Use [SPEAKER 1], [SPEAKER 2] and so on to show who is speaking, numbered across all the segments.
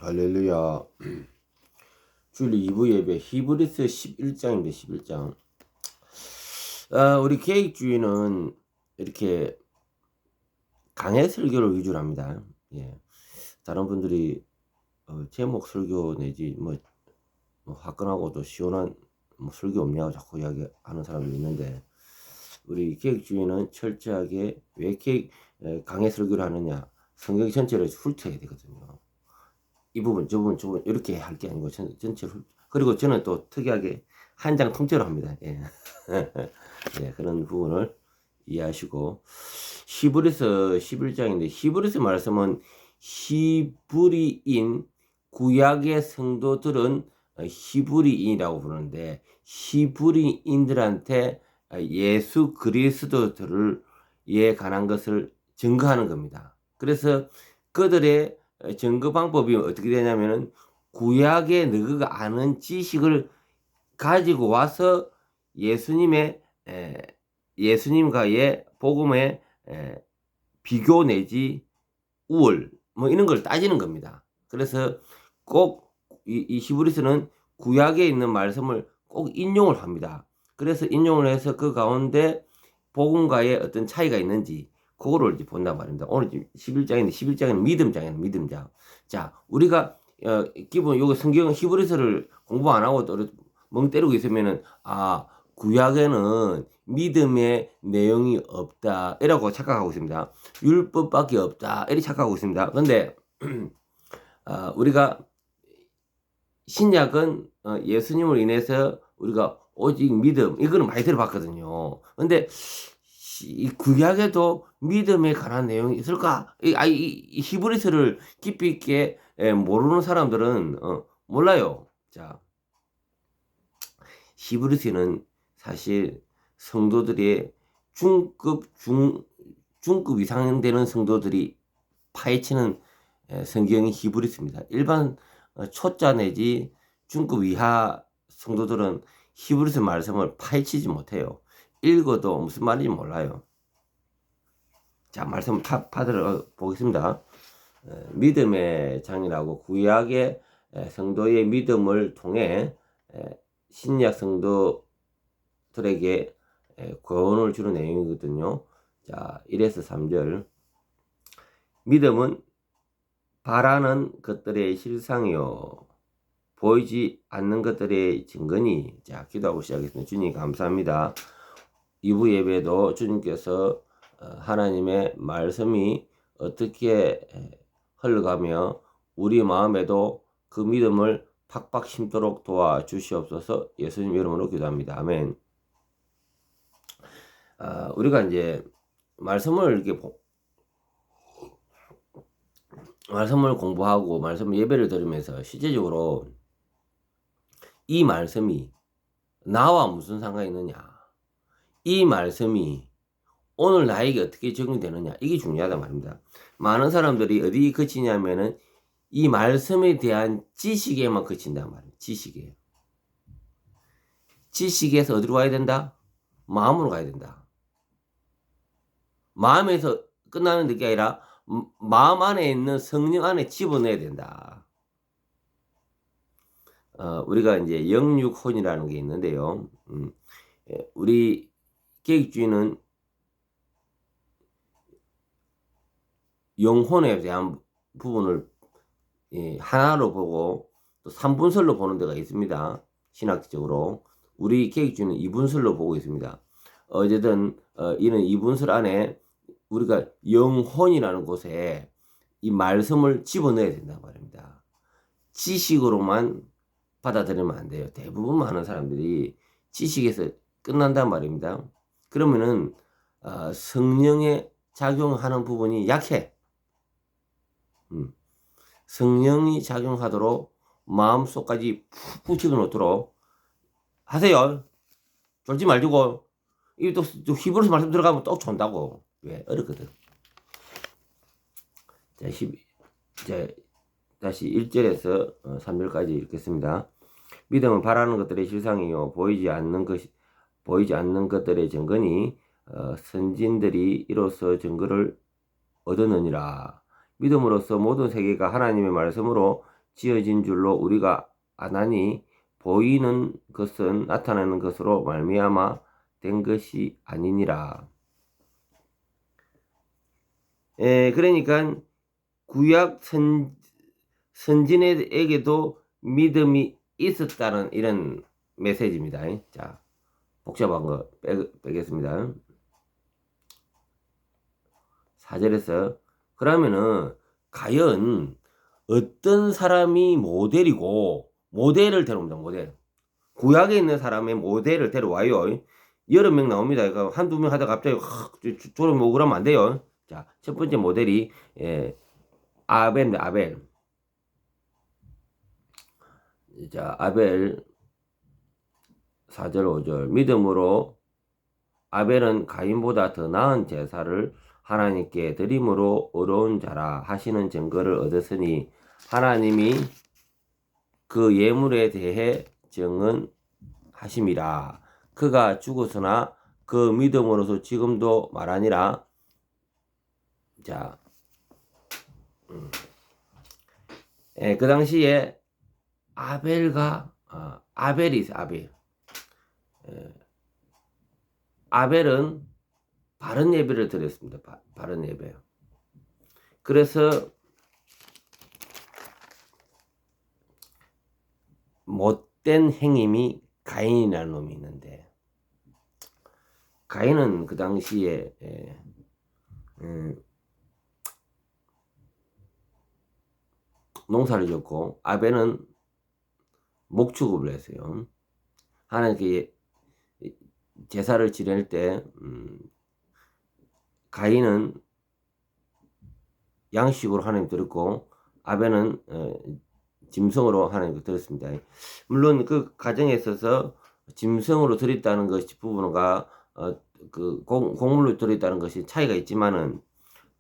[SPEAKER 1] 할렐루야. 주일 2부 예배 히브리서 11장입니다. 11장. 우리 계획주의는 이렇게 강해 설교를 위주로 합니다. 예. 다른 분들이 제목 설교 내지 뭐 화끈하고 또 시원한 설교 없냐고 자꾸 이야기하는 사람들이 있는데, 우리 계획주의는 철저하게 왜 강해 설교를 하느냐, 성경 전체를 훑어야 되거든요. 이 부분, 저 부분, 저 부분 이렇게 할 게 아니고 전체를. 그리고 저는 또 특이하게 한 장 통째로 합니다. 예. 예, 그런 부분을 이해하시고, 히브리서 11장인데 히브리서 말씀은 히브리인 구약의 성도들은 히브리인이라고 부르는데, 히브리인들한테 예수 그리스도들을 에 관한 것을 증거하는 겁니다. 그래서 그들의 증거 방법이 어떻게 되냐면은, 구약의 너희가 아는 지식을 가지고 와서 예수님과의 복음의 비교 내지 우월 뭐 이런 걸 따지는 겁니다. 그래서 꼭 이 히브리서는 구약에 있는 말씀을 꼭 인용을 합니다. 그래서 인용을 해서 그 가운데 복음과의 어떤 차이가 있는지 그거를 이제 본단 말입니다. 오늘 11장인데 11장은 믿음장이에요. 믿음장. 자, 우리가 기본 요거 성경 히브리서를 공부 안 하고 또 멍 때리고 있으면은, 구약에는 믿음의 내용이 없다 이라고 착각하고 있습니다. 율법밖에 없다 이렇게 착각하고 있습니다. 그런데 우리가 신약은 예수님을 인해서 우리가 오직 믿음, 이거는 많이 들어봤거든요. 근데 이 구약에도 믿음에 관한 내용이 있을까? 이 히브리서를 깊이 있게 모르는 사람들은 몰라요. 자, 히브리서는 사실 성도들의 중급 이상 되는 성도들이 파헤치는 성경이 히브리서입니다. 일반 초짜 내지 중급 이하 성도들은 히브리서 말씀을 파헤치지 못해요. 읽어도 무슨 말인지 몰라요. 자, 말씀 받으러 보겠습니다. 믿음의 장이라고 구약의 성도의 믿음을 통해 신약 성도들에게 구원을 주는 내용이거든요. 자, 1에서 3절. 믿음은 바라는 것들의 실상이요 보이지 않는 것들의 증거니. 자, 기도하고 시작했습니다. 주님 감사합니다. 2부 예배도 주님께서 하나님의 말씀이 어떻게 흘러가며 우리 마음에도 그 믿음을 팍팍 심도록 도와주시옵소서. 예수님 이름으로 기도합니다. 아멘. 우리가 이제 말씀을 공부하고 말씀을 예배를 드리면서 실제적으로 이 말씀이 나와 무슨 상관이 있느냐, 이 말씀이 오늘 나에게 어떻게 적용되느냐, 이게 중요하단 말입니다. 많은 사람들이 어디 그치냐면은 이 말씀에 대한 지식에만 그친단 말이에요. 지식에서 어디로 가야 된다? 마음으로 가야 된다. 마음에서 끝나는 게 아니라 마음 안에 있는 성령 안에 집어넣어야 된다. 우리가 이제 영육혼이라는 게 있는데요. 우리 계획주의는 영혼에 대한 부분을 하나로 보고 또 3분설로 보는 데가 있습니다. 신학적으로. 우리 계획주의는 2분설로 보고 있습니다. 어쨌든 이는 2분설 안에 우리가 영혼이라는 곳에 이 말씀을 집어넣어야 된단 말입니다. 지식으로만 받아들이면 안 돼요. 대부분 많은 사람들이 지식에서 끝난단 말입니다. 그러면은 성령의 작용하는 부분이 약해. 성령이 작용하도록 마음속까지 푹 집어넣도록 하세요. 졸지 말고. 이게 또 히브리서 말씀 들어가면 또 존다고. 왜? 어렵거든. 자, 다시 1절에서 3절까지 읽겠습니다. 믿음은 바라는 것들의 실상이요 보이지 않는 것들의 증거니 선진들이 이로써 증거를 얻었느니라. 믿음으로써 모든 세계가 하나님의 말씀으로 지어진 줄로 우리가 아나니 보이는 것은 나타나는 것으로 말미암아 된 것이 아니니라. 그러니까 구약 선진에게도 믿음이 있었다는 이런 메시지입니다. 자, 복잡한 거 빼겠습니다. 4절에서 그러면은 과연 어떤 사람이 모델을 데려옵니다. 모델. 구약에 있는 사람의 모델을 데려와요. 여러 명 나옵니다. 그러니까 한두 명 하다가 갑자기 저런 뭐 그러면 안 돼요. 자, 첫 번째 모델이 아벨입니다. 아벨. 자, 아벨 4절 5절 믿음으로 아벨은 가인보다 더 나은 제사를 하나님께 드림으로 의로운 자라 하시는 증거를 얻었으니 하나님이 그 예물에 대해 증언하심이라. 그가 죽었으나 그 믿음으로서 지금도 말하니라. 자, 그 당시에 아벨이 있어요. 아벨은 바른 예배를 드렸습니다. 바른 예배. 그래서 못된 행임이 가인이라는 놈이 있는데, 가인은 그 당시에 농사를 짓고 아벨은 목축업을 했어요. 하나님께 제사를 지낼 때 가인은 양식으로 하나님 드렸고 아벨은 짐승으로 하나님께 드렸습니다. 물론 그 가정에 있어서 짐승으로 드렸다는 것이 부분과 그 곡물로 드렸다는 것이 차이가 있지만은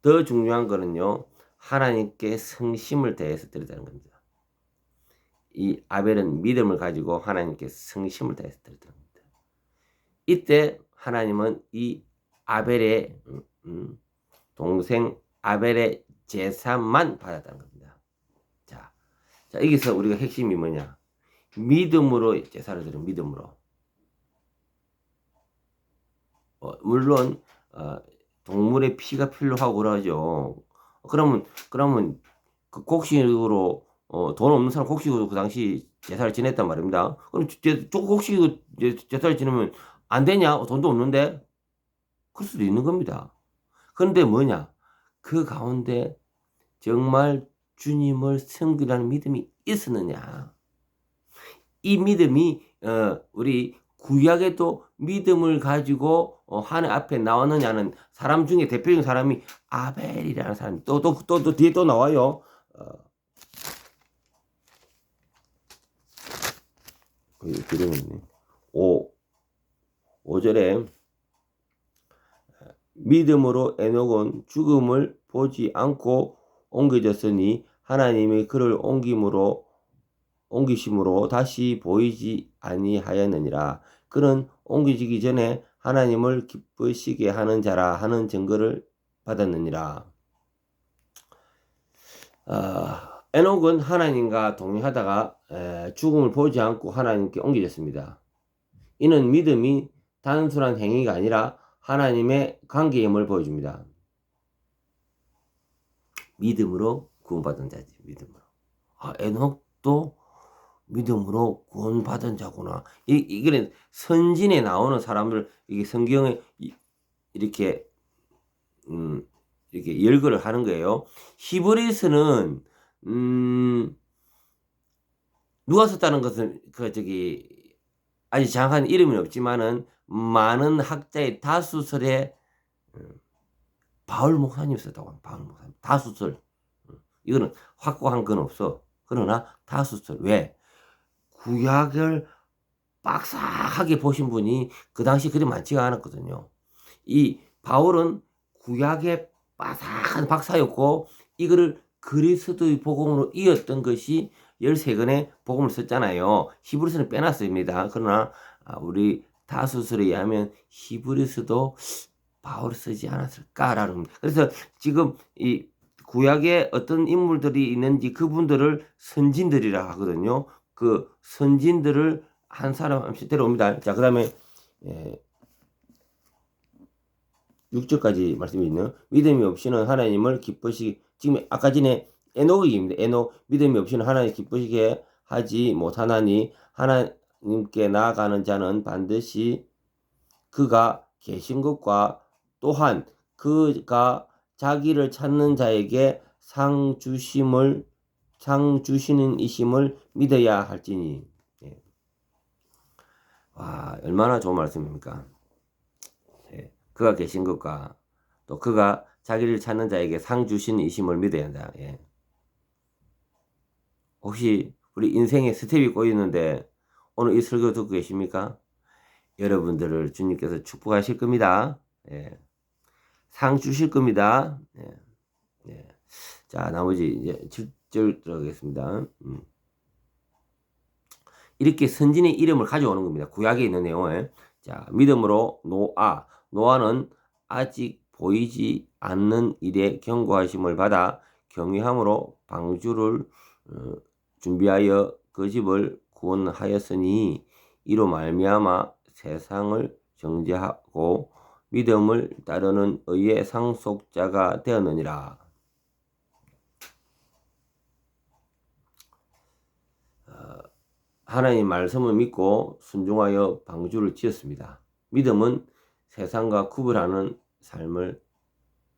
[SPEAKER 1] 더 중요한 거는요, 하나님께 성심을 다해서 드렸다는 겁니다. 이 아벨은 믿음을 가지고 하나님께 성심을 다해서 드렸다는 겁니다. 이때 하나님은 이 아벨의 동생 아벨의 제사만 받았다는 겁니다. 자, 여기서 우리가 핵심이 뭐냐? 믿음으로 제사를 드린 믿음으로. 물론 동물의 피가 필요하고 그러죠. 그러면 그 곡식으로 돈 없는 사람 곡식으로 그 당시 제사를 지냈단 말입니다. 그럼 곡식으로 제사를 지내면 안 되냐? 돈도 없는데? 그럴 수도 있는 겁니다. 그런데 뭐냐? 그 가운데 정말 주님을 섬기라는 믿음이 있었느냐? 이 믿음이 우리 구약에도 믿음을 가지고 하나님 앞에 나왔느냐는 사람 중에 대표적인 사람이 아벨이라는 사람이 또 뒤에 또 나와요. 5절에 믿음으로 에녹은 죽음을 보지 않고 옮겨졌으니 하나님이 그를 옮기심으로 다시 보이지 아니하였느니라. 그는 옮겨지기 전에 하나님을 기쁘시게 하는 자라 하는 증거를 받았느니라. 에녹은 하나님과 동행하다가 죽음을 보지 않고 하나님께 옮겨졌습니다. 이는 믿음이 단순한 행위가 아니라 하나님의 관계임을 보여줍니다. 믿음으로 구원받은 자지. 믿음으로. 에녹도 믿음으로 구원받은 자구나. 이거는 선진에 나오는 사람들, 이게 성경에 이렇게 열거를 하는 거예요. 히브리서는 누가 썼다는 것은 아직 정확한 이름은 없지만은 많은 학자의 다수설에 바울 목사님 썼다고 합니다. 바울 목사님. 다수설. 이거는 확고한 건 없어. 그러나 다수설. 왜? 구약을 빡싹하게 보신 분이 그 당시 그리 많지가 않았거든요. 이 바울은 구약의 빠삭한 박사였고 이거를 그리스도의 복음으로 이었던 것이 13권의 복음을 썼잖아요. 히브리서는 빼놨습니다. 그러나 우리 다수설에 의하면 히브리서도 바울이 쓰지 않았을까라는. 그래서 지금 이 구약에 어떤 인물들이 있는지 그분들을 선진들이라 하거든요. 그 선진들을 한 사람씩 데려옵니다. 자, 그다음에 6절까지 말씀이 있네요. 믿음이 없이는 하나님을 기쁘시게, 지금 아까 전에 에녹입니다. 에녹, 믿음이 없이는 하나님 기쁘시게 하지 못하나니 하나님께 나아가는 자는 반드시 그가 계신 것과 또한 그가 자기를 찾는 자에게 상 주시는 이심을 믿어야 할지니. 예. 와, 얼마나 좋은 말씀입니까? 예. 그가 계신 것과 또 그가 자기를 찾는 자에게 상 주시는 이심을 믿어야 한다. 예. 혹시 우리 인생에 스텝이 꼬이는데 오늘 이 설교 듣고 계십니까? 여러분들을 주님께서 축복하실 겁니다. 예. 상 주실 겁니다. 예. 예. 자, 나머지 이제 7절 들어가겠습니다. 이렇게 선진의 이름을 가져오는 겁니다. 구약에 있는 내용을. 자, 믿음으로 노아는 아직 보이지 않는 일에 경고하심을 받아 경외함으로 방주를 준비하여 그 집을 구원하였으니 이로 말미암아 세상을 정죄하고 믿음을 따르는 의의 상속자가 되었느니라. 하나님 말씀을 믿고 순종하여 방주를 지었습니다. 믿음은 세상과 구별하는 삶을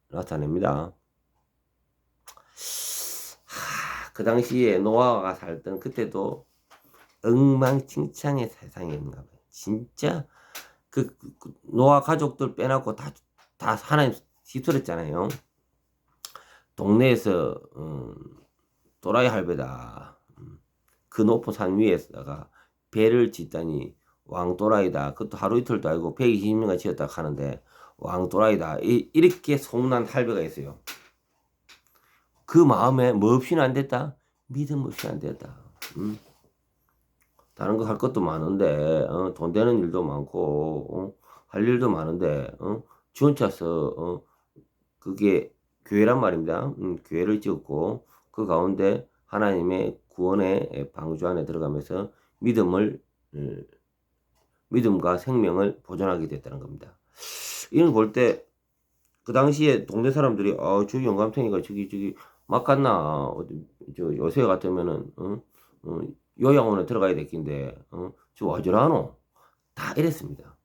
[SPEAKER 1] 나타냅니다. 그 당시에 노아가 살던 그때도 엉망진창의 세상인가 봐요. 진짜 그 노아 가족들 빼놓고 다 하나님 뒤틀었잖아요. 동네에서 도라이 할배다. 그 높은 산 위에다가 배를 짓다니 왕도라이다. 그것도 하루 이틀도 아니고 120년간 지었다 하는데 왕도라이다. 이렇게 소문난 할배가 있어요. 그 마음에 뭐 없이는 안 됐다? 믿음 없이 안 됐다. 다른 거 할 것도 많은데 돈 되는 일도 많고 할 일도 많은데 지원차서 그게 교회란 말입니다. 교회를 지었고 그 가운데 하나님의 구원의 방주 안에 들어가면서 믿음과 생명을 보존하게 됐다는 겁니다. 이런 걸 볼 때 그 당시에 동네 사람들이 저 영감탱이가 저기 막 갔나 저 요새 같으면은 요양원에 들어가야 될 긴데 저 와주라노 다 이랬습니다.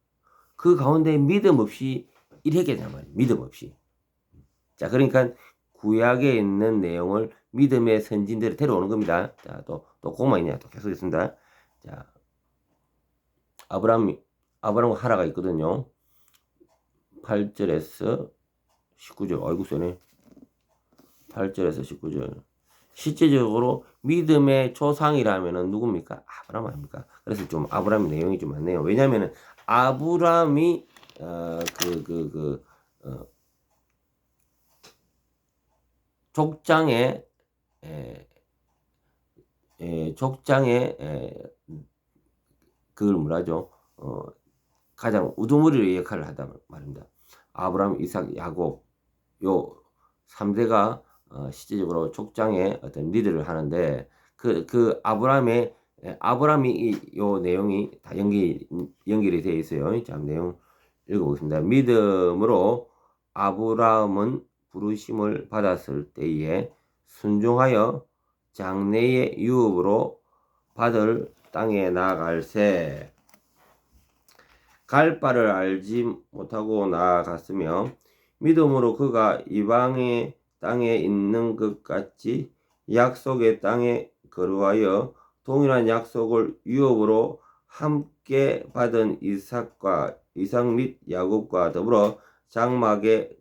[SPEAKER 1] 그 가운데 믿음 없이 이랬겠냐 말이에요. 믿음 없이. 자, 그러니까 구약에 있는 내용을 믿음의 선진들이 데려오는 겁니다. 자, 또 그것만 있냐? 또 계속 있습니다. 자, 아브라함과 하라가 있거든요. 8절에서 19절. 아이고 세네. 8절에서 19절. 실제적으로 믿음의 조상이라면은 누굽니까? 아브라함 아닙니까? 그래서 좀 아브라함의 내용이 좀 많네요. 왜냐면은 아브라함이 족장의 그걸 뭐라죠? 가장 우두머리의 역할을 하다 말입니다. 아브라함, 이삭, 야곱 요 3대가 실제적으로 족장의 어떤 리더를 하는데 그 아브라함이 요 내용이 다 연결이 되어 있어요. 자, 내용 읽어보겠습니다. 믿음으로 아브라함은 부르심을 받았을 때에 순종하여 장래의 유업으로 받을 땅에 나아갈새 갈 바를 알지 못하고 나아갔으며 믿음으로 그가 이방의 땅에 있는 것 같이 약속의 땅에 거류하여 동일한 약속을 유업으로 함께 받은 이삭 및 야곱과 더불어 장막에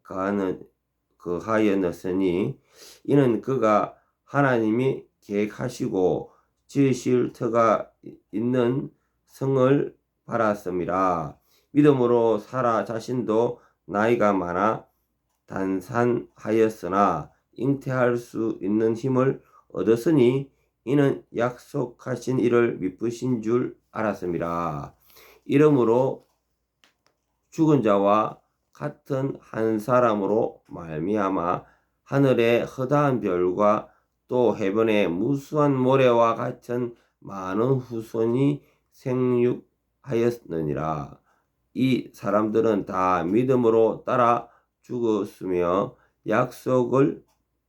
[SPEAKER 1] 거하였으니 이는 그가 하나님이 계획하시고 지으실 터가 있는 성을 바랐음이라. 믿음으로 사라 자신도 나이가 많아 단산하였으나 잉태할 수 있는 힘을 얻었으니 이는 약속하신 이를 미쁘신 줄 알았음이라. 이러므로 죽은 자와 같은 한 사람으로 말미암아 하늘의 허다한 별과 또 해변의 무수한 모래와 같은 많은 후손이 생육하였느니라. 이 사람들은 다 믿음으로 따라 죽었으며 약속을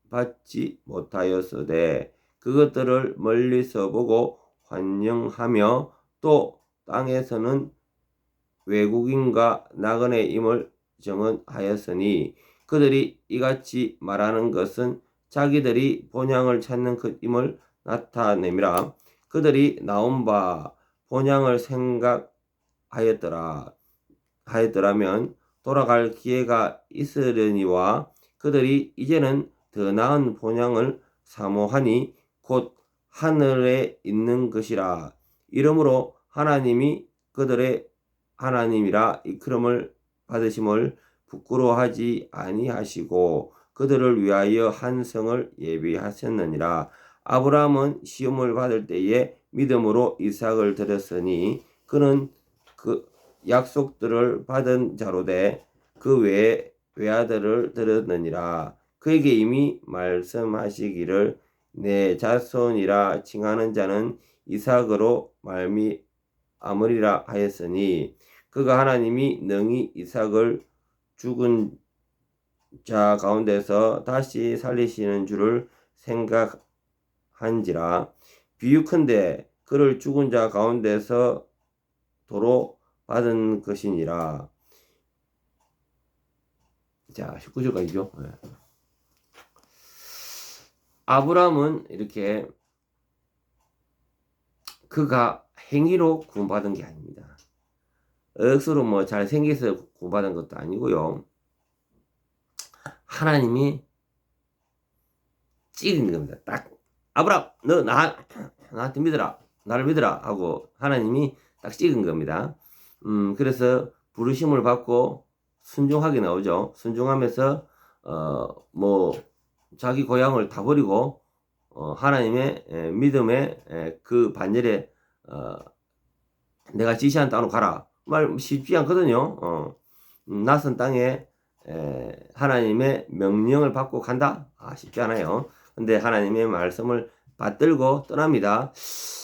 [SPEAKER 1] 받지 못하였으되 그것들을 멀리서 보고 환영하며 또 땅에서는 외국인과 나그네임을 정언하였으니 그들이 이같이 말하는 것은 자기들이 본향을 찾는 것임을 나타내미라. 그들이 나온 바 본향을 하였더라면 돌아갈 기회가 있으려니와 그들이 이제는 더 나은 본향을 사모하니 곧 하늘에 있는 것이라. 이러므로 하나님이 그들의 하나님이라 이끌음을 받으심을 부끄러워하지 아니하시고 그들을 위하여 한 성을 예비하셨느니라. 아브라함은 시험을 받을 때에 믿음으로 이삭을 드렸으니 그는 그 약속들을 받은 자로되 그 외에 외아들을 드렸느니라. 그에게 이미 말씀하시기를 내 자손이라 칭하는 자는 이삭으로 말미암으리라 하였으니 그가 하나님이 능히 이삭을 죽은 자 가운데서 다시 살리시는 줄을 생각한지라. 비유컨대 그를 죽은 자 가운데서 도로 받은 것이니라. 자, 19절까지죠. 네. 아브라함은 이렇게 그가 행위로 구원받은 게 아닙니다. 억수로 뭐 잘생겨서 구원받은 것도 아니고요. 하나님이 찍은 겁니다. 딱 아브라함 너 나한테 믿어라. 나를 믿어라 하고 하나님이 딱 찍은 겁니다. 그래서 부르심을 받고 순종하게 나오죠. 순종하면서 뭐 자기 고향을 다 버리고 하나님의 믿음의 그 반열에 내가 지시한 땅으로 가라. 말 쉽지 않거든요. 낯선 땅에 하나님의 명령을 받고 간다? 쉽지 않아요. 근데 하나님의 말씀을 받들고 떠납니다.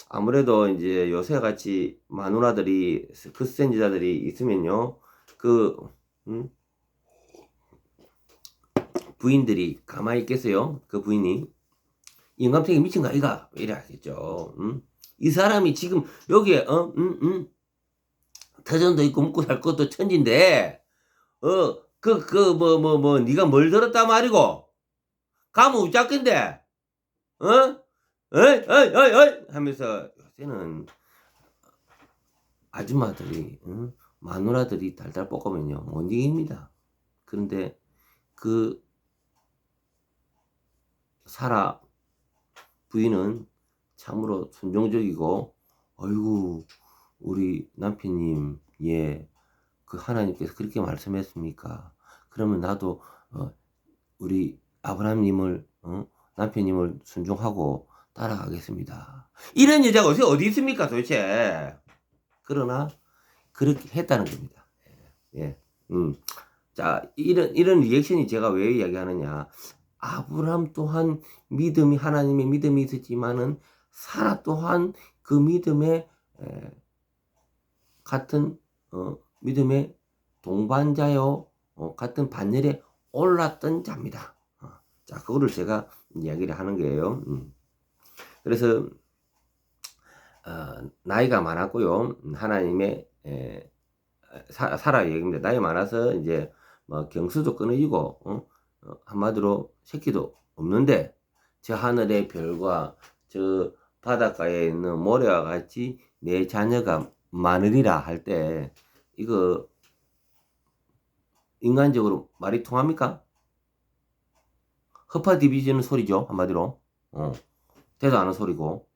[SPEAKER 1] 아무래도 이제 요새같이 마누라들이 그 선지자들이 있으면요. 부인들이 가만히 있겠어요? 그 부인이 인감탱이 미친 거 아이가? 이래 하겠죠. 이 사람이 지금 여기에 터전도 있고 먹고 살 것도 천진데 네가 뭘 들었단 말이고 가면 우짝긴데 어이 하면서 요새는 아줌마들이 마누라들이 달달 볶으면요 못 이깁니다. 그런데 그 사라 부인은 참으로 순종적이고 어이구 우리 남편님 그 하나님께서 그렇게 말씀했습니까? 그러면 나도 우리 아브라함님을 남편님을 순종하고 따라가겠습니다. 이런 여자가 요새 어디 있습니까 도대체? 그러나 그렇게 했다는 겁니다. 자 이런 리액션이 제가 왜 이야기하느냐? 아브라함 또한 믿음이 하나님의 믿음이 있었지만은 사라 또한 그 믿음의 같은 믿음의 동반자요 같은 반열에 올랐던 자입니다. 자 그거를 제가 이야기를 하는 거예요. 그래서 나이가 많았고요. 하나님의 사라 얘기입니다. 나이 많아서 이제 뭐 경수도 끊어지고 한마디로 새끼도 없는데 저 하늘의 별과 저 바닷가에 있는 모래와 같이 내 자녀가 많으리라 할 때 이거 인간적으로 말이 통합니까? 허파 디비지는 소리죠. 한마디로 되도 않은 소리고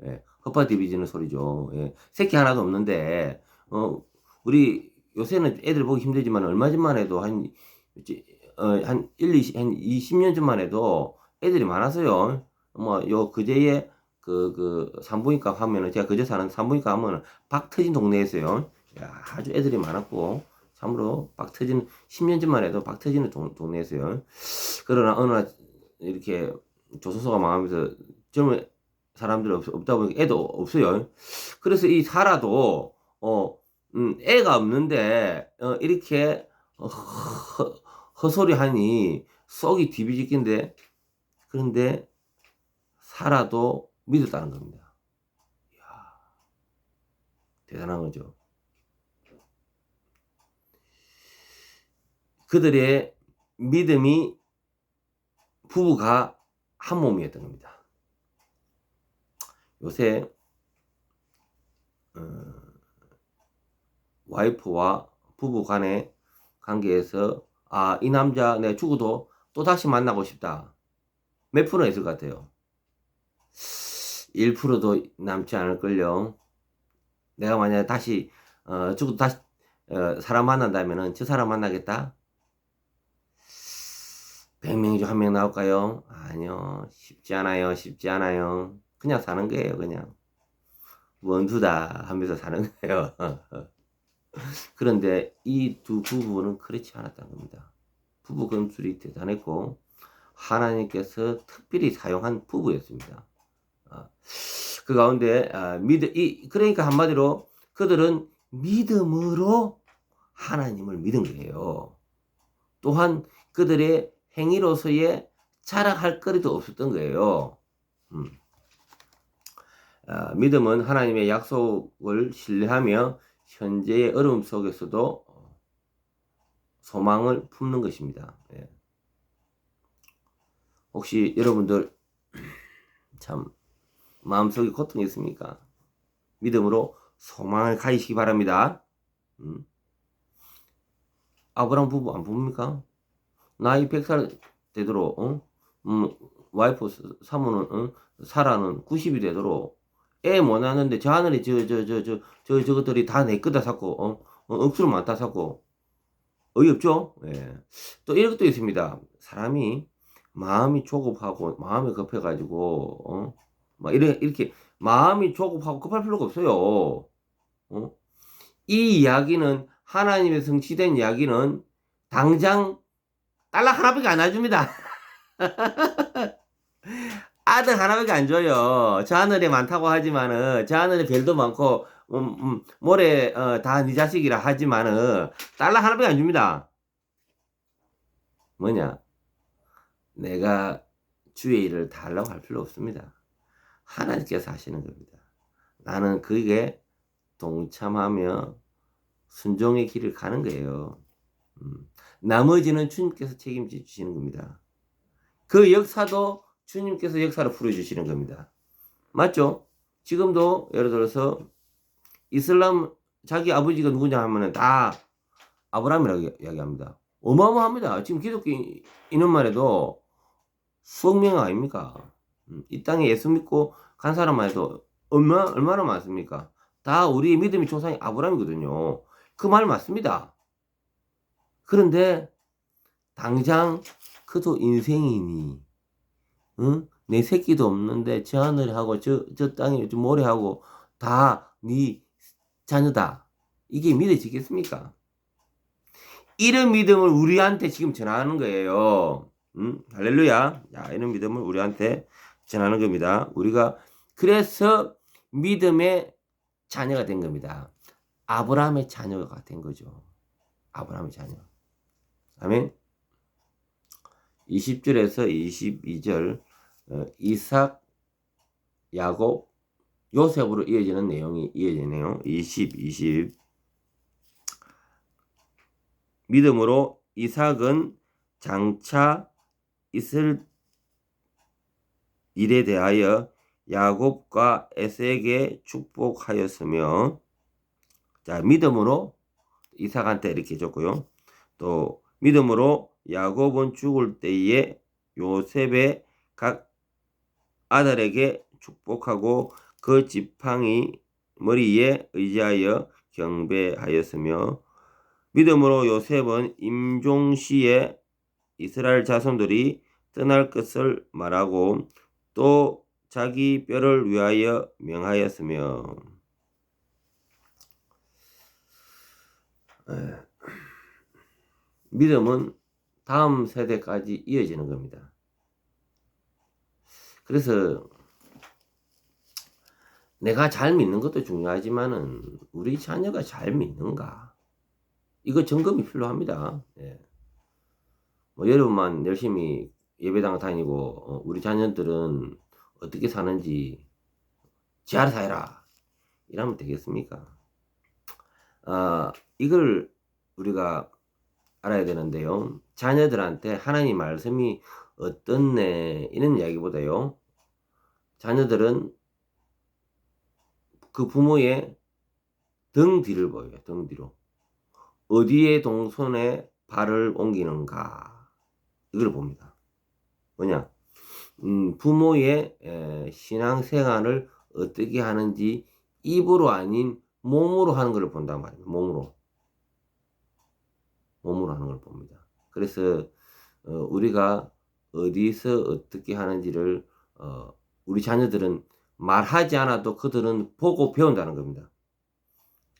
[SPEAKER 1] 허파 디비지는 소리죠. 새끼 하나도 없는데 우리 요새는 애들 보기 힘들지만 얼마 전만 해도 한 20년 전만 해도 애들이 많았어요. 뭐 그제에 그 산부인과 하면은 제가 그제 사는 산부인과 하면은 박 터진 동네였어요. 아주 애들이 많았고 참으로 박 터진 10년 전만 해도 박 터지는 동네였어요. 그러나 어느 날 이렇게 조선소가 망하면서 젊은 사람들이 없다 보니까 애도 없어요. 그래서 이 사라도 애가 없는데 이렇게 헛소리 하니 속이 디비지긴데, 그런데 사라도 믿었다는 겁니다. 이야, 대단한 거죠. 그들의 믿음이 부부가 한 몸이었던 겁니다. 요새 와이프와 부부 간의 관계에서 이 남자 내가 죽어도 또 다시 만나고 싶다. 몇 프로 있을 것 같아요? 1%도 남지 않을걸요. 내가 만약에 다시 죽어도 다시 사람 만난다면은 저 사람 만나겠다? 100명 중 1명 나올까요? 아니요. 쉽지 않아요. 쉽지 않아요. 그냥 사는 거예요. 그냥 원수다 하면서 사는 거예요. 그런데 이 두 부부는 그렇지 않았다는 겁니다. 부부 건술이 대단했고 하나님께서 특별히 사용한 부부였습니다. 그 가운데 그러니까 한마디로 그들은 믿음으로 하나님을 믿은 거예요. 또한 그들의 행위로서의 자랑할 거리도 없었던 거예요. 믿음은 하나님의 약속을 신뢰하며 현재의 어려움 속에서도 소망을 품는 것입니다. 예. 혹시 여러분들 참 마음속에 고통이 있습니까? 믿음으로 소망을 가지시기 바랍니다. 아브라함 부부 안 봅니까? 나이 100살 되도록 와이프 사모는 사라는 90이 되도록 애 못 낳는데 저 하늘에 저것들이 다 내 거다 샀고 억수로 많다 샀고 어이없죠? 예. 또 이런 것도 있습니다. 사람이 마음이 조급하고 마음이 급해가지고 막 이렇게 마음이 조급하고 급할 필요가 없어요. 이 이야기는 하나님의 성취된 이야기는 당장 딸락 하나밖에 안 놔줍니다. 아들 하나밖에 안 줘요. 저 하늘에 많다고 하지만은 저 하늘에 별도 많고 모래 다 네 자식이라 하지만은 딸락 하나밖에 안 줍니다. 뭐냐? 내가 주의 일을 다 하려고 할 필요 없습니다. 하나님께서 하시는 겁니다. 나는 그게 동참하며 순종의 길을 가는 거예요. 나머지는 주님께서 책임져 주시는 겁니다. 그 역사도 주님께서 역사로 풀어주시는 겁니다. 맞죠? 지금도 예를 들어서 이슬람 자기 아버지가 누구냐 하면은 다 아브라함이라고 이야기합니다. 어마어마합니다. 지금 기독교 인원만 해도 수억 명 아닙니까? 이 땅에 예수 믿고 간 사람만 해도 얼마나 많습니까? 다 우리의 믿음의 조상이 아브라함이거든요. 그 말 맞습니다. 그런데 당장 그도 인생이니 내 새끼도 없는데 저 하늘에 하고 저 땅에 저 모래 하고 다 네 자녀다. 이게 믿어지겠습니까? 이런 믿음을 우리한테 지금 전하는 거예요. 할렐루야. 야, 이런 믿음을 우리한테 전하는 겁니다. 우리가 그래서 믿음의 자녀가 된 겁니다. 아브라함의 자녀가 된 거죠. 아브라함의 자녀. 아멘. 20절에서 22절 이삭, 야곱, 요셉으로 이어지는 내용이 이어지네요. 20. 믿음으로 이삭은 장차 있을 일에 대하여 야곱과 에색에 축복하였으며, 자, 믿음으로 이삭한테 이렇게 줬고요. 또 믿음으로 야곱은 죽을 때에 요셉의 각 아들에게 축복하고 그 지팡이 머리에 의지하여 경배하였으며, 믿음으로 요셉은 임종시에 이스라엘 자손들이 떠날 것을 말하고 또 자기 뼈를 위하여 명하였으며. 믿음은 다음 세대까지 이어지는 겁니다. 그래서 내가 잘 믿는 것도 중요하지만은 우리 자녀가 잘 믿는가? 이거 점검이 필요합니다. 예. 뭐 여러분만 열심히 예배당 다니고 우리 자녀들은 어떻게 사는지 지 알아서 해라. 이러면 되겠습니까? 이걸 우리가 알아야 되는데요. 자녀들한테 하나님 말씀이 어떻네 이런 이야기보다요. 자녀들은 그 부모의 등 뒤를 보여요. 등 뒤로. 어디에 동선에 발을 옮기는가 이걸 봅니다. 뭐냐? 부모의 신앙생활을 어떻게 하는지 입으로 아닌 몸으로 하는 걸 본단 말이에요. 몸으로 하는 걸 봅니다. 그래서 우리가 어디서 어떻게 하는지를 우리 자녀들은 말하지 않아도 그들은 보고 배운다는 겁니다.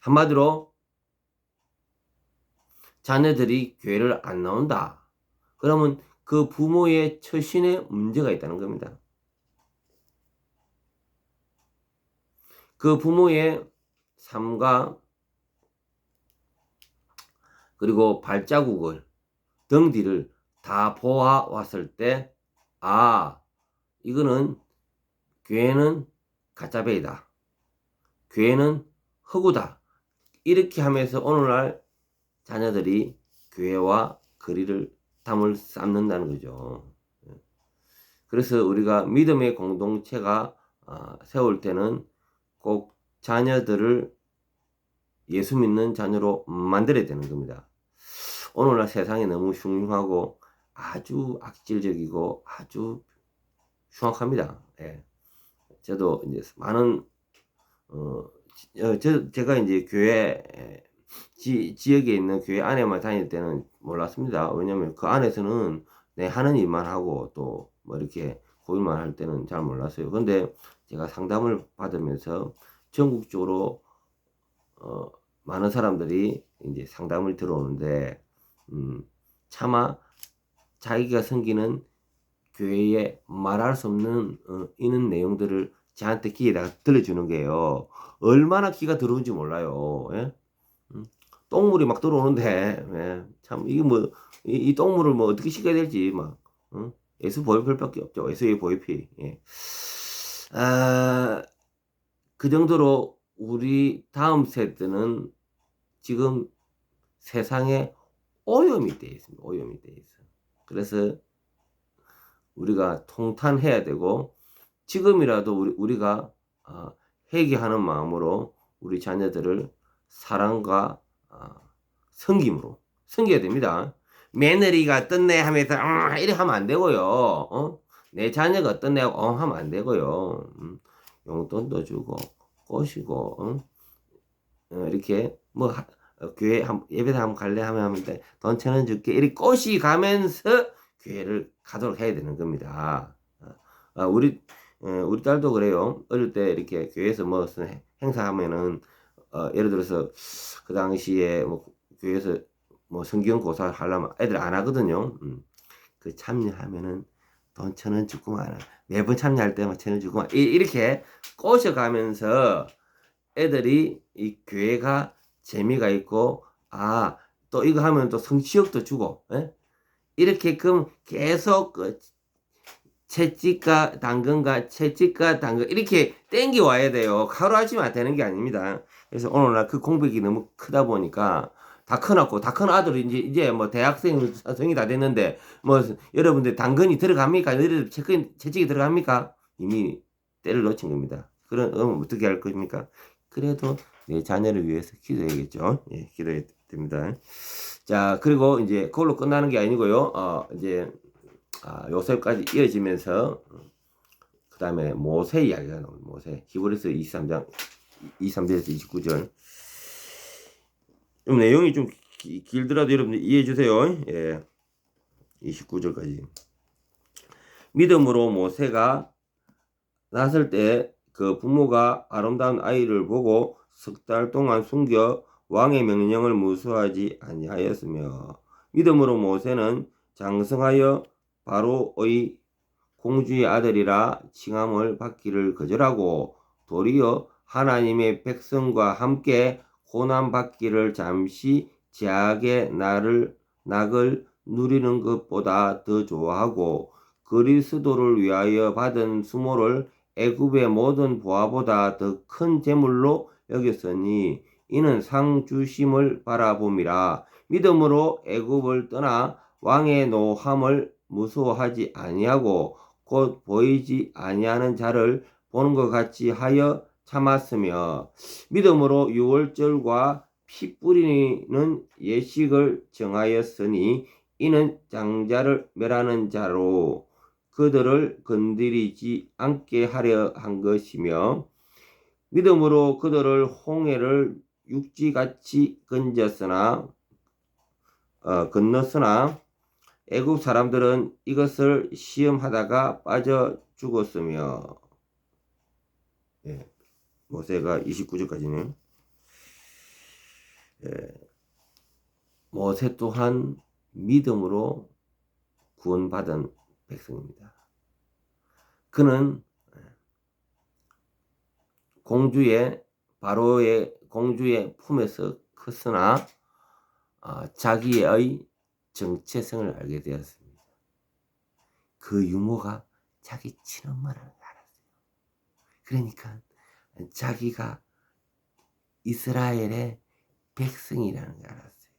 [SPEAKER 1] 한마디로 자녀들이 교회를 안 나온다. 그러면 그 부모의 처신에 문제가 있다는 겁니다. 그 부모의 삶과 그리고 발자국을 등 뒤를 다 보아왔을 때 이거는 교회는 가짜배이다. 교회는 허구다. 이렇게 하면서 오늘날 자녀들이 교회와 거리를 담을 쌓는다는 거죠. 그래서 우리가 믿음의 공동체가 세울 때는 꼭 자녀들을 예수 믿는 자녀로 만들어야 되는 겁니다. 오늘날 세상이 너무 흉흉하고 아주 악질적이고 아주 흉악합니다. 예. 저도 이제 많은 제가 이제 교회 지역에 있는 교회 안에만 다닐 때는 몰랐습니다. 왜냐면 그 안에서는 내 하는 일만 하고 또 뭐 이렇게 고일만 할 때는 잘 몰랐어요. 근데 제가 상담을 받으면서 전국적으로 많은 사람들이 이제 상담을 들어오는데 차마 자기가 섬기는 교회에 말할 수 없는 이런 내용들을 저한테 귀에다가 들려주는 게요. 얼마나 귀가 들어오는지 몰라요. 예? 똥물이 막 들어오는데 예? 참 이게 뭐 이 똥물을 뭐 어떻게 씻어야 될지 막 예수 보혈필밖에 없죠. 예수의 보혈피. 예. 그 정도로 우리 다음 세대는 지금 세상에 오염이 되어 있습니다. 오염이 되어 있어요. 그래서 우리가 통탄해야 되고 지금이라도 우리가 회개하는 마음으로 우리 자녀들을 사랑과 섬김으로 섬겨야 됩니다. 며느리가 어떻네 하면서 이렇게 하면 안 되고요. 내 자녀가 어떻네 하고 하면 안 되고요. 용돈도 주고 꼬시고 이렇게 뭐 교회 예배당 한번 갈래 하면 돈 1,000원 줄게 이렇게 꼬시 가면서 교회를 가도록 해야 되는 겁니다. 우리 딸도 그래요. 어릴 때 이렇게 교회에서 뭐 행사하면은 예를 들어서 그 당시에 뭐 교회에서 뭐 성경 고사 하려면 애들 안 하거든요. 그 참여하면은 돈 1,000원 주고만 매번 참여할 때만 1,000원 주고만 이렇게 꼬셔가면서 애들이 이 교회가 재미가 있고 또 이거 하면 또 성취욕도 주고 이렇게끔 계속 채찍과 당근 이렇게 땡겨 와야 돼요. 하루아침에 되는 게 아닙니다. 그래서 오늘날 그 공백이 너무 크다 보니까 다 커놨고 다 큰 아들이 이제 뭐 대학생이 다 됐는데 뭐 여러분들 당근이 들어갑니까? 너희들 채찍이 들어갑니까? 이미 때를 놓친 겁니다. 그럼 어떻게 할 겁니까? 그래도 내 자녀를 위해서 기도해야겠죠. 예, 기도해야 됩니다. 자, 그리고 이제 그걸로 끝나는 게 아니고요. 이제 요셉까지 이어지면서 그 다음에 모세 이야기가 나옵니다. 모세 히브리서 23장 23절에서 29절 좀 내용이 좀 길더라도 여러분들 이해해 주세요. 예, 29절까지 믿음으로 모세가 낳았을 때 그 부모가 아름다운 아이를 보고 석 달 동안 숨겨 왕의 명령을 무수하지 아니하였으며 믿음으로 모세는 장성하여 바로의 공주의 아들이라 칭함을 받기를 거절하고 도리어 하나님의 백성과 함께 고난 받기를 잠시 제약의 낙을 누리는 것보다 더 좋아하고 그리스도를 위하여 받은 수모를 애굽의 모든 보화보다 더 큰 재물로 여겼으니 이는 상 주심을 바라봄이라. 믿음으로 애굽을 떠나 왕의 노함을 무서워하지 아니하고 곧 보이지 아니하는 자를 보는 것 같이 하여 참았으며 믿음으로 유월절과 피 뿌리는 예식을 정하였으니 이는 장자를 멸하는 자로 그들을 건드리지 않게 하려 한 것이며 믿음으로 그들을 홍해를 육지같이 건넜으나 애굽 사람들은 이것을 시험하다가 빠져 죽었으며 모세가 29절까지는 모세 또한 믿음으로 구원받은 백성입니다. 그는 바로의 공주의 품에서 컸으나 자기의 정체성을 알게 되었습니다. 그 유모가 자기 친엄마를 알았어요. 그러니까 자기가 이스라엘의 백성이라는 걸 알았어요.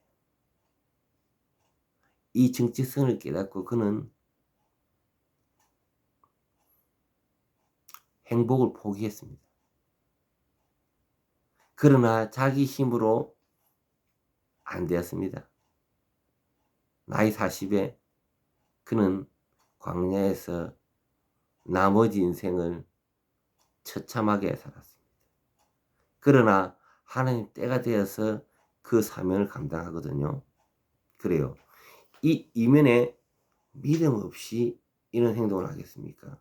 [SPEAKER 1] 이 정체성을 깨닫고 그는 행복을 포기했습니다. 그러나 자기 힘으로 안 되었습니다. 나이 40에 그는 광야에서 나머지 인생을 처참하게 살았습니다. 그러나 하나님 때가 되어서 그 사명을 감당하거든요. 그래요. 이 이면에 믿음 없이 이런 행동을 하겠습니까?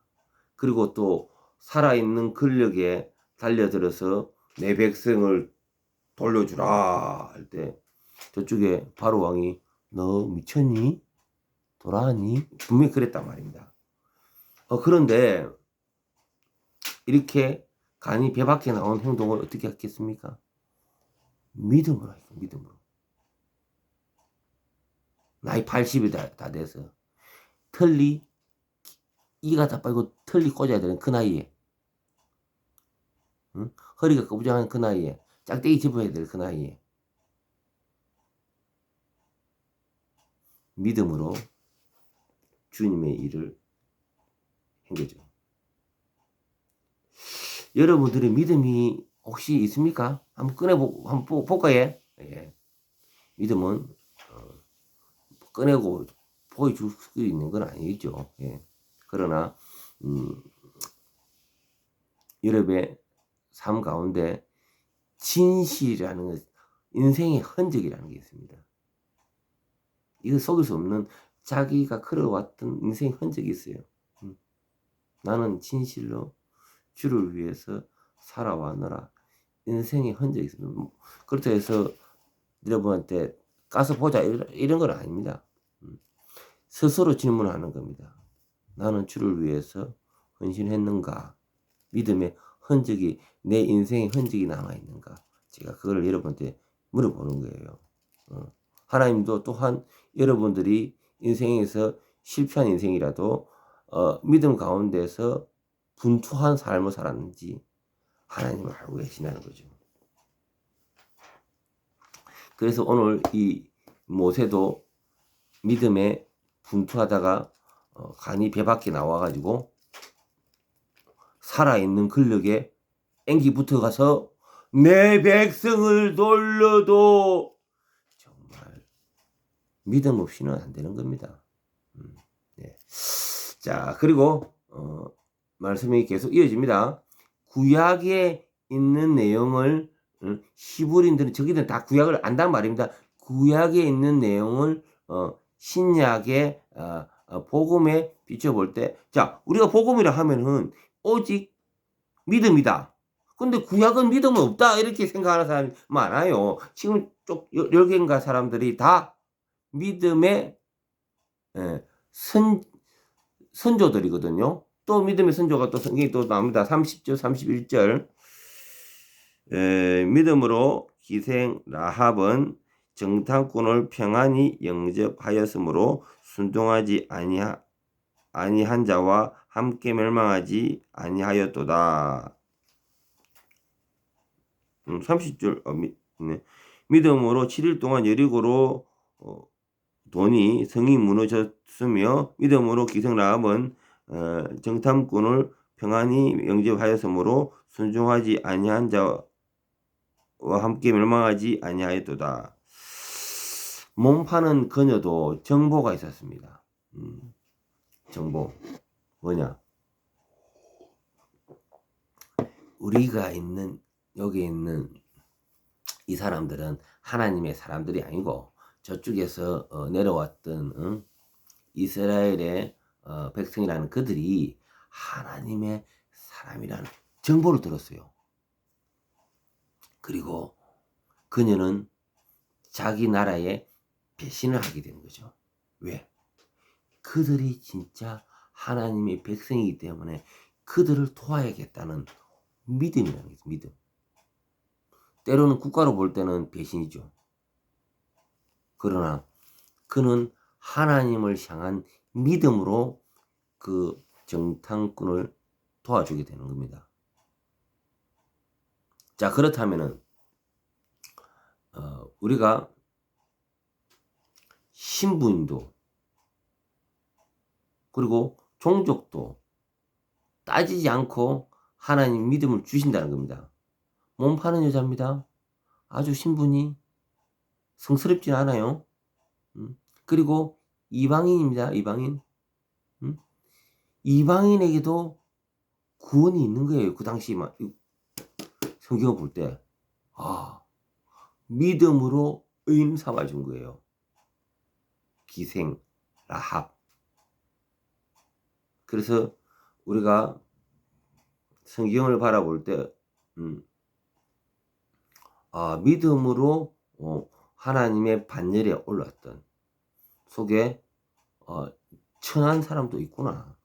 [SPEAKER 1] 그리고 또 살아있는 권력에 달려들어서 내 백성을 돌려주라 할 때 저쪽에 바로 왕이 너 미쳤니? 돌아왔니? 분명히 그랬단 말입니다. 그런데 이렇게 간이 배 밖에 나온 행동을 어떻게 했겠습니까? 믿음으로 했어요. 믿음으로. 나이 80이 다 돼서 이가 다 빠지고 털리 꽂아야 되는 그 나이에, 응? 허리가 꺼부정한 그 나이에, 짝대기 집어야 될 그 나이에 믿음으로 주님의 일을 한 거죠. 여러분들의 믿음이 혹시 있습니까? 한번 볼까요? 예. 믿음은 꺼내고 보여줄 수 있는 건 아니죠. 예. 그러나 여러분의 삶 가운데 진실이라는 것, 인생의 흔적이라는 게 있습니다. 이거 속일 수 없는 자기가 걸어왔던 인생의 흔적이 있어요. 나는 진실로 주를 위해서 살아왔노라. 인생의 흔적이 있습니다. 그렇다고 해서 여러분한테 가서 보자 이런 건 아닙니다. 스스로 질문하는 겁니다. 나는 주를 위해서 헌신했는가? 믿음의 흔적이, 내 인생의 흔적이 남아있는가? 제가 그걸 여러분한테 물어보는 거예요. 하나님도 또한 여러분들이 인생에서 실패한 인생이라도 믿음 가운데서 분투한 삶을 살았는지 하나님을 알고 계시다는 거죠. 그래서 오늘 이 모세도 믿음에 분투하다가 간이 배 밖에 나와가지고 살아있는 권력에 앵기 붙어가서 내 백성을 돌려도 정말 믿음 없이는 안 되는 겁니다. 네. 자, 그리고 말씀이 계속 이어집니다. 구약에 있는 내용을 히브리인들은 저기들은 다 구약을 안단 말입니다. 구약에 있는 내용을 신약의 복음에 비춰볼 때, 자, 우리가 복음이라 하면은 오직 믿음이다. 근데 구약은 믿음은 없다 이렇게 생각하는 사람이 많아요. 지금 쪽 10개인가 사람들이 다 믿음의 선조들이거든요. 또 믿음의 선조가 또 성경이 또 나옵니다. 30절, 31절. 믿음으로 기생 라합은 정탐꾼을 평안히 영접하였으므로 순종하지 아니한 자와 함께 멸망하지 아니하였도다. 30절 네. 믿음으로 7일 동안 여리고로 돈이 성이 무너졌으며 믿음으로 기생 라합은 정탐꾼을 평안히 영접하였으므로 순종하지 아니한 자와 함께 멸망하지 아니하였도다. 몸 파는 그녀도 정보가 있었습니다. 정보 뭐냐? 우리가 있는 여기 있는 이 사람들은 하나님의 사람들이 아니고 저쪽에서 내려왔던 이스라엘의 백성이라는 그들이 하나님의 사람이라는 정보를 들었어요. 그리고 그녀는 자기 나라에 배신을 하게 되는 거죠. 왜? 그들이 진짜 하나님의 백성이기 때문에 그들을 도와야겠다는 믿음이라는 거죠. 믿음. 때로는 국가로 볼 때는 배신이죠. 그러나 그는 하나님을 향한 믿음으로 그 정탐꾼을 도와주게 되는 겁니다. 자, 그렇다면은 우리가 신분도 그리고 종족도 따지지 않고 하나님 믿음을 주신다는 겁니다. 몸 파는 여자입니다. 아주 신분이 성스럽진 않아요. 그리고 이방인입니다. 이방인. 이방인에게도 구원이 있는 거예요. 그 당시 성경을 볼 때. 믿음으로 의인 삼아준 거예요. 기생 라합. 그래서 우리가 성경을 바라볼 때 믿음으로 하나님의 반열에 올랐던 속에 천한 사람도 있구나.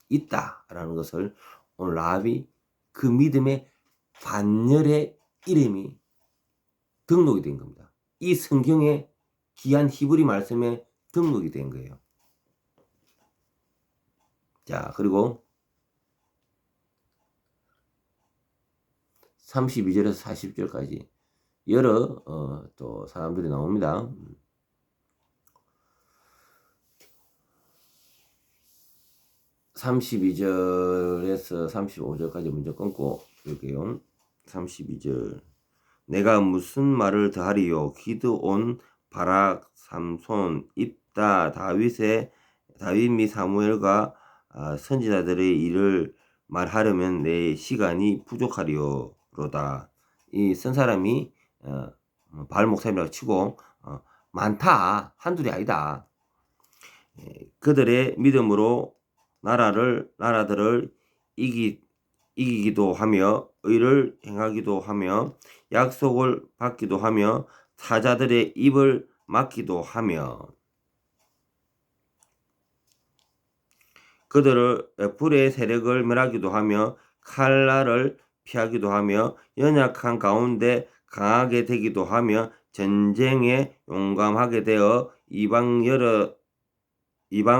[SPEAKER 1] 있다라는 것을 오늘 라합이 그 믿음의 반열의 이름이 등록이 된 겁니다. 이 성경의 귀한 히브리 말씀에 등록이 된 거예요. 자, 그리고 32절에서 40절까지 여러 또 사람들이 나옵니다. 32절에서 35절까지 먼저 끊고 볼게요. 32절. 내가 무슨 말을 더하리요? 기드온, 바락, 삼손, 입다, 다윗 및 사무엘과 선지자들의 일을 말하려면 내 시간이 부족하리로다. 이 쓴 사람이 바알 목사님이라고 치고 많다. 한둘이 아니다. 그들의 믿음으로 나라들을 이기기도 하며 의를 행하기도 하며 약속을 받기도 하며 사자들의 입을 막기도 하며 그들을 불의 세력을 멸하기도 하며 칼날을 피하기도 하며 연약한 가운데 강하게 되기도 하며 전쟁에 용감하게 되어 이방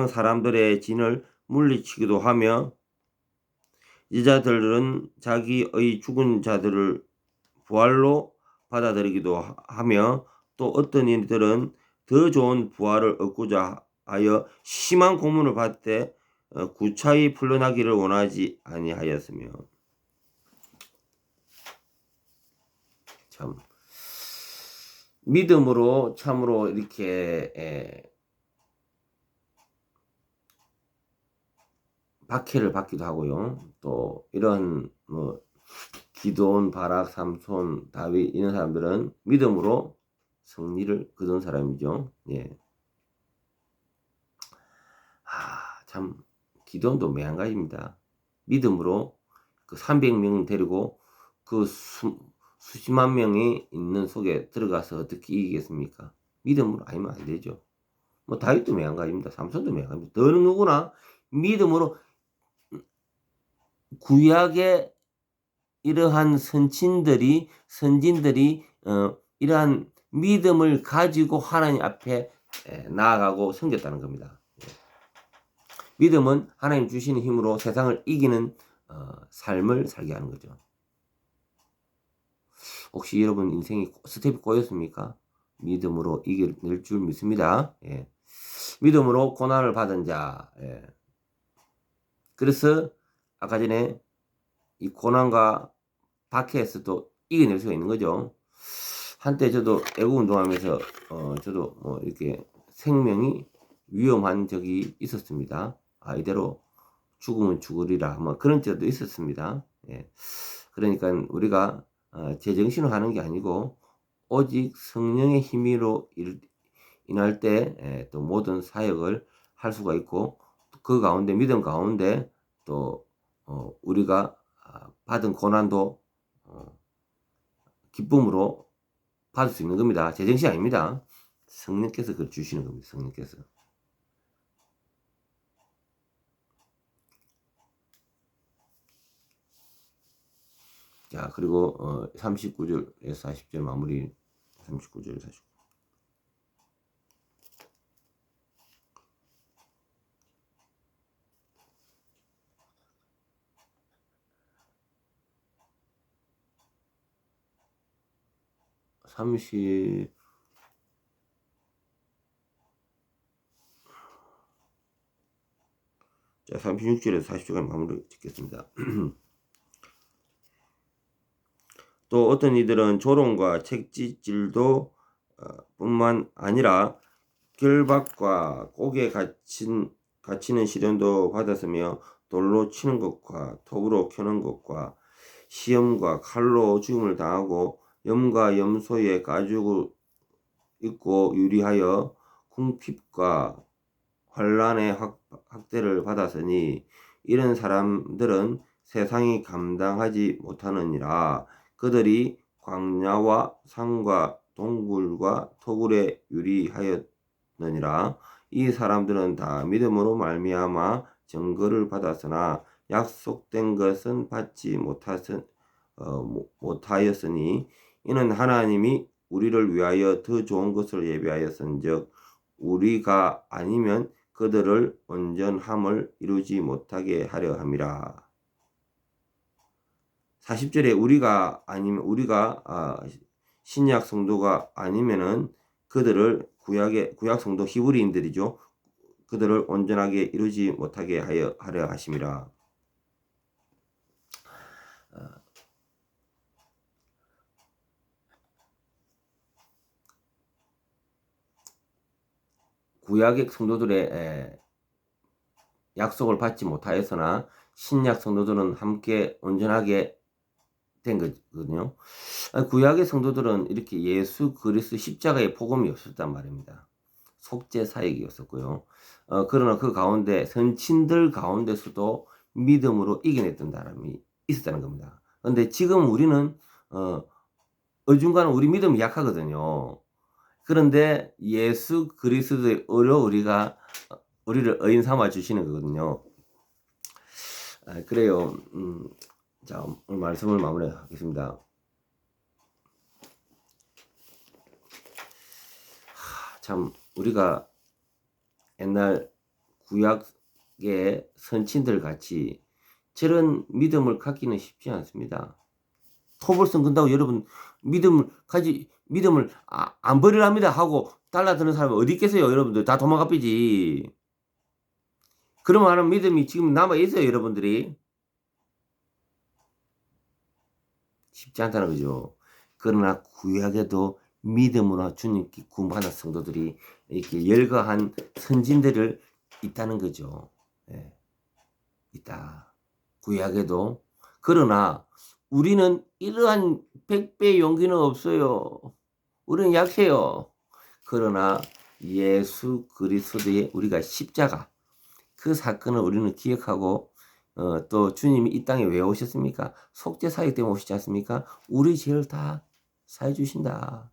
[SPEAKER 1] 사람들의 진을 물리치기도 하며 이자들은 자기의 죽은 자들을 부활로 받아들이기도 하며 또 어떤 이들은 더 좋은 부활을 얻고자 하여 심한 고문을 받되 구차히 풀려나기를 원하지 아니하였으며. 참 믿음으로 참으로 이렇게 박해를 받기도 하고요. 또 이런 기드온, 바락, 삼손, 다윗 이런 사람들은 믿음으로 승리를 거둔 사람이죠. 예. 참 기드온도 매한가지입니다. 믿음으로 그 300명 데리고 그 수십만 명이 있는 속에 들어가서 어떻게 이기겠습니까? 믿음으로 아니면 안 되죠. 뭐 다윗도 매한가지입니다. 삼손도 매한가지입니다. 더 누구나 믿음으로 구약의 이러한 선진들이 이러한 믿음을 가지고 하나님 앞에 나아가고 섬겼다는 겁니다. 믿음은 하나님 주시는 힘으로 세상을 이기는 삶을 살게 하는 거죠. 혹시 여러분 인생이 스텝이 꼬였습니까? 믿음으로 이겨낼 줄 믿습니다. 예. 믿음으로 고난을 받은 자. 예. 그래서 아까 전에 이 고난과 박해에서도 이겨낼 수가 있는 거죠. 한때 저도 애국 운동하면서 저도 뭐 이렇게 생명이 위험한 적이 있었습니다. 이대로 죽으면 죽으리라 뭐 그런 적도 있었습니다. 예. 그러니까 우리가 제정신을 하는 게 아니고 오직 성령의 힘으로 인할 때 또 모든 사역을 할 수가 있고 그 가운데 믿음 가운데 또 우리가 받은 고난도 기쁨으로 받을 수 있는 겁니다. 제정신 아닙니다. 성령께서 그걸 주시는 겁니다. 성령께서. 자, 그리고 39절에서 40절 마무리. 39절 40절. 자, 36절에서 40절까지 마무리 짓겠습니다. 또 어떤 이들은 조롱과 책짓질도 뿐만 아니라 결박과 옥에 갇히는 시련도 받았으며 돌로 치는 것과 톱으로 켜는 것과 시험과 칼로 죽음을 당하고 염과 염소의 가죽을 입고 유리하여 궁핍과 환난의 학대를 받았으니 이런 사람들은 세상이 감당하지 못하느니라. 그들이 광야와 산과 동굴과 토굴에 유리하였느니라. 이 사람들은 다 믿음으로 말미암아 증거를 받았으나 약속된 것은 받지 못하였으니 이는 하나님이 우리를 위하여 더 좋은 것을 예비하였은즉 우리가 아니면 그들을 온전함을 이루지 못하게 하려 함이라. 40절에 우리가 신약 성도가 아니면은 그들을 구약 성도 히브리인들이죠. 그들을 온전하게 이루지 못하게 하려 하심이라. 구약의 성도들의 약속을 받지 못하였으나 신약 성도들은 함께 온전하게 된 거거든요. 구약의 성도들은 이렇게 예수 그리스도 십자가의 복음이 없었단 말입니다. 속죄 사역이었었고요. 그러나 그 가운데 선친들 가운데서도 믿음으로 이겨냈던 사람이 있었다는 겁니다. 그런데 지금 우리는 어중간한 우리 믿음이 약하거든요. 그런데 예수 그리스도의 의로 우리를 의인 삼아 주시는 거거든요. 그래요. 자, 오늘 말씀을 마무리하겠습니다. 참 우리가 옛날 구약의 선친들 같이 저런 믿음을 갖기는 쉽지 않습니다. 토벌성 근다고 여러분 믿음을 안 버리랍니다 하고 달라드는 사람이 어디 있겠어요? 여러분들 다 도망가 삐지. 그런 많은 믿음이 지금 남아 있어요, 여러분들이. 쉽지 않다는 거죠. 그러나 구약에도 믿음으로 주님께 구원받은 성도들이 이렇게 열거한 선진들을 있다는 거죠. 예, 있다. 구약에도. 그러나 우리는 이러한 100배의 용기는 없어요. 우리는 약해요. 그러나 예수 그리스도의 우리가 십자가 그 사건을 우리는 기억하고 또 주님이 이 땅에 왜 오셨습니까? 속죄 사역 때문에 오시지 않습니까? 우리 죄를 다 사해 주신다.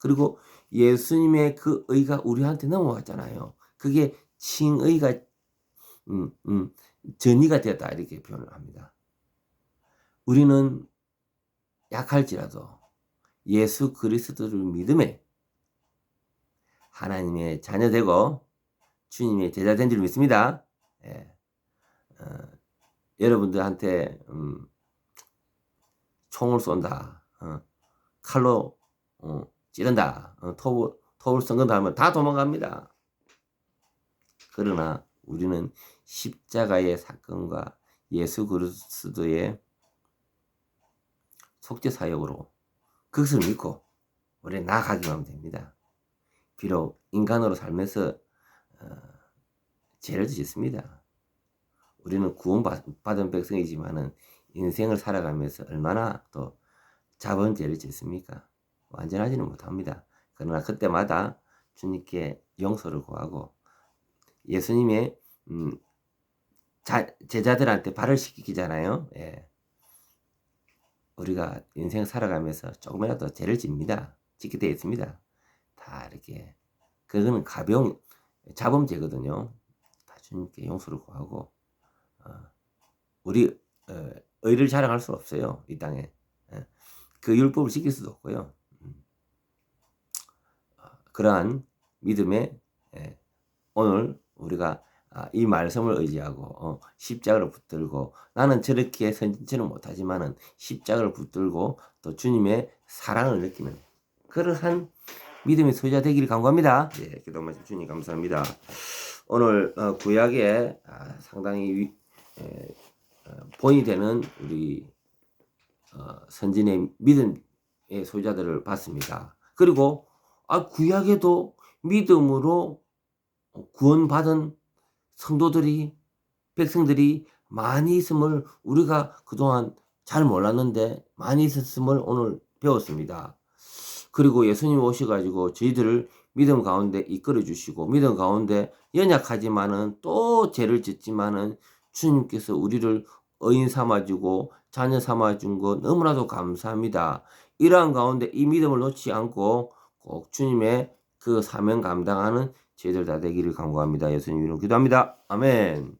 [SPEAKER 1] 그리고 예수님의 그 의가 우리한테 넘어왔잖아요. 그게 칭의가 전이가 되었다 이렇게 표현을 합니다. 우리는 약할지라도 예수 그리스도를 믿음에 하나님의 자녀되고 주님의 제자된 줄 믿습니다. 예. 여러분들한테 총을 쏜다, 칼로 찌른다, 톱을 썬건다 하면 다 도망갑니다. 그러나 우리는 십자가의 사건과 예수 그리스도의 속죄 사역으로 그것을 믿고 우리는 나아가기만 하면 됩니다. 비록 인간으로 살면서 죄를 짓습니다. 우리는 구원받은 백성이지만은 인생을 살아가면서 얼마나 또 작은 죄를 짓습니까? 완전하지는 못합니다. 그러나 그때마다 주님께 용서를 구하고 예수님의 제자들한테 발을 씻기잖아요. 예. 우리가 인생 살아가면서 조금이라도 죄를 짓게 되어 있습니다. 다 이렇게 그거는 가벼운 자범죄거든요. 다 주님께 용서를 구하고 우리 의를 자랑할 수 없어요. 이 땅에. 그 율법을 지킬 수도 없고요. 그러한 믿음에 오늘 우리가 이 말씀을 의지하고 십자가를 붙들고 나는 저렇게 선진처럼 못하지만은 십자가를 붙들고 또 주님의 사랑을 느끼는 그러한 믿음의 소유자 되기를 간구합니다. 예, 기도 말씀 주님 감사합니다. 오늘 구약에 상당히 본이 되는 우리 선진의 믿음의 소유자들을 봤습니다. 그리고 구약에도 믿음으로 구원받은 성도들이 백성들이 많이 있음을 우리가 그동안 잘 몰랐는데 많이 있었음을 오늘 배웠습니다. 그리고 예수님 오셔가지고 저희들을 믿음 가운데 이끌어 주시고 믿음 가운데 연약하지만은 또 죄를 짓지만은 주님께서 우리를 의인 삼아주고 자녀 삼아준 거 너무나도 감사합니다. 이러한 가운데 이 믿음을 놓지 않고 꼭 주님의 그 사명 감당하는 저희들 다 되기를 간구합니다. 예수님 이름으로 기도합니다. 아멘.